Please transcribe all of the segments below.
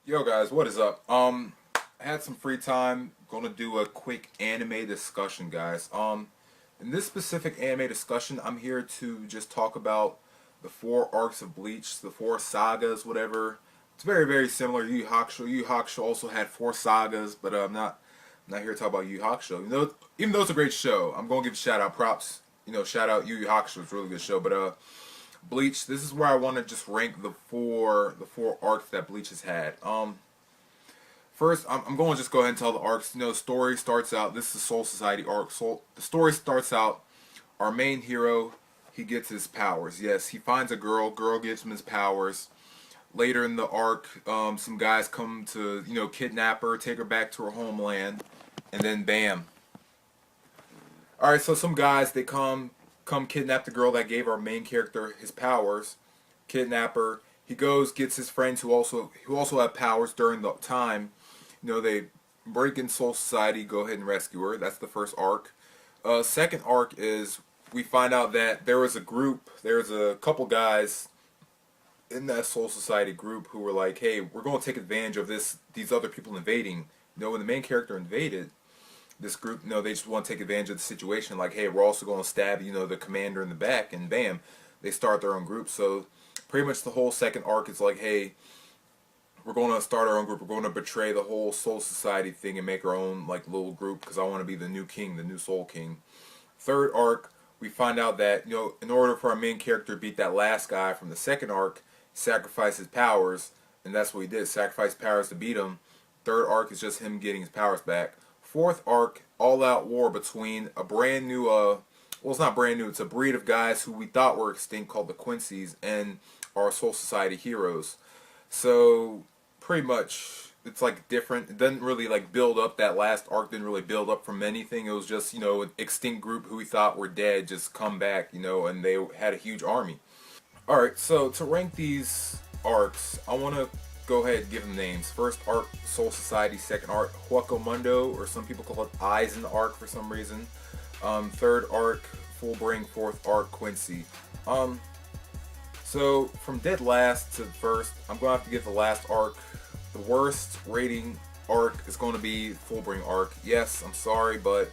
Yo guys, what is up? I had some free time. Gonna do a quick anime discussion, guys. In this specific anime discussion, I'm here to just talk about the four arcs of Bleach, the four sagas, whatever. It's very similar. Yu Yu Hakusho. Yu Yu Hakusho also had four sagas, but I'm not here to talk about Yu Yu Hakusho. Even though it's a great show, I'm gonna give a shout out, props. Shout out Yu Yu Hakusho. It's a really good show, but Bleach. This is where I want to just rank the four arcs that Bleach has had. First, I'm going to just go ahead and tell the arcs. Story starts out. This is the Soul Society arc. The story starts out. Our main hero, he gets his powers. Yes, he finds a girl. Girl gives him his powers. Later in the arc, some guys come to kidnap her, take her back to her homeland, and then bam. All right, so some guys they come kidnap the girl that gave our main character his powers. Kidnap her. He goes, gets his friends who also have powers during the time. They break in Soul Society, go ahead and rescue her. That's the first arc. Second arc is we find out that there's a couple guys in that Soul Society group who were like, hey, we're going to take advantage of these other people invading. When the main character invaded, this group, they just want to take advantage of the situation. Like, hey, we're also going to stab, the commander in the back, and bam, they start their own group. So pretty much the whole second arc is like, hey, we're going to start our own group. We're going to betray the whole Soul Society thing and make our own like little group because I want to be the new king, the new Soul King. Third arc, we find out that in order for our main character to beat that last guy from the second arc, sacrifice his powers, and that's what he did. Sacrifice powers to beat him. Third arc is just him getting his powers back. Fourth arc, all-out war between a brand new, well, it's not brand new. It's a breed of guys who we thought were extinct called the Quincy's and our Soul Society heroes. So pretty much it's like different. It doesn't really like build up. That last arc didn't really build up from anything. It was just an extinct group who we thought were dead just come back, and they had a huge army. All right, so to rank these arcs, I want to go ahead and give them names. First arc, Soul Society. Second arc, Huaco or some people call it Eyes in the Arc for some reason. Third arc, Full Bring. Fourth arc, Quincy. So from dead last to first, I'm going to have to give the last arc. The worst rating arc is going to be Full Bring arc. Yes, I'm sorry, but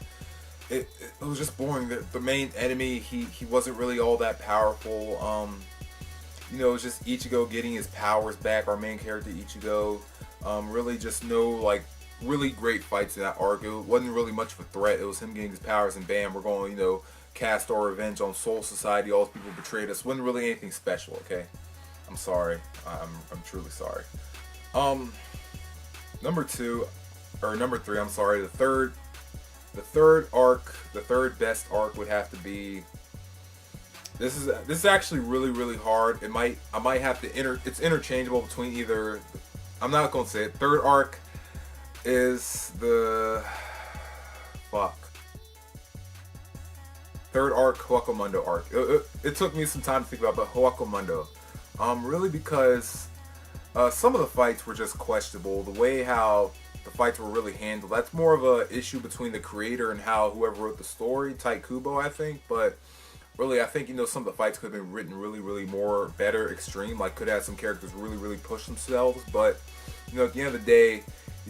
it was just boring. The main enemy, he wasn't really all that powerful. It was just Ichigo getting his powers back. Our main character Ichigo, really just no like really great fights in that arc. It wasn't really much of a threat. It was him getting his powers, and bam, we're going cast our revenge on Soul Society. All those people betrayed us. Wasn't really anything special. Okay, I'm sorry. I'm truly sorry. Number two, or number three. I'm sorry. The third arc, the third best arc would have to be. This is actually really hard. I might have to it's interchangeable between either. I'm not gonna say it. Third arc is the fuck. Third arc, Huacamundo arc. It took me some time to think about, but Huacamundo. Really because some of the fights were just questionable. The way how the fights were really handled. That's more of a issue between the creator and how whoever wrote the story, Tyke Kubo, I think, but. Really, I think some of the fights could have been written really more better, extreme. Like could have some characters really push themselves. But at the end of the day,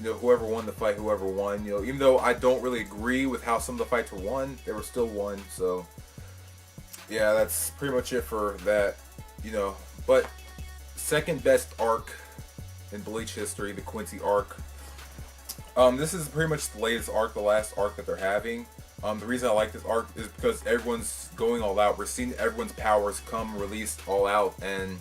whoever won the fight, whoever won. Even though I don't really agree with how some of the fights were won, they were still won. So yeah, that's pretty much it for that. But second best arc in Bleach history, the Quincy arc. This is pretty much the latest arc, the last arc that they're having. The reason I like this arc is because everyone's going all out. We're seeing everyone's powers come released all out, and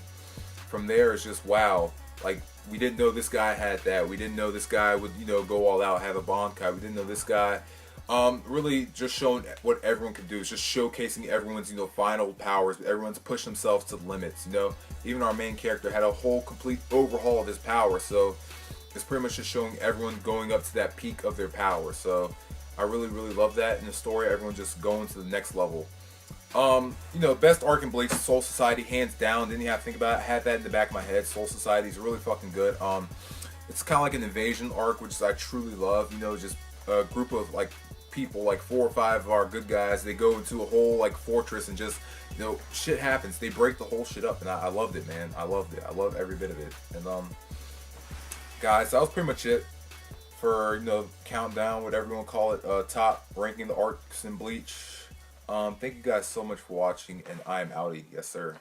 from there it's just wow. Like we didn't know this guy had that. We didn't know this guy would go all out, have a Bankai. We didn't know this guy. Really just showing what everyone could do. It's just showcasing everyone's final powers. Everyone's pushed themselves to the limits. Even our main character had a whole complete overhaul of his power. So it's pretty much just showing everyone going up to that peak of their power. So. I really love that in the story. Everyone just going to the next level. Best arc in Bleach, Soul Society, hands down. Didn't even have to think about it. I had that in the back of my head. Soul Society is really fucking good. It's kind of like an invasion arc, which I truly love. Just a group of like people, like 4 or 5 of our good guys. They go into a whole like fortress and just shit happens. They break the whole shit up, and I loved it, man. I loved it. I love every bit of it. And guys, that was pretty much it for countdown, whatever you want to call it. Top ranking the arcs in Bleach. Thank you guys so much for watching, and I am outie. Yes, sir.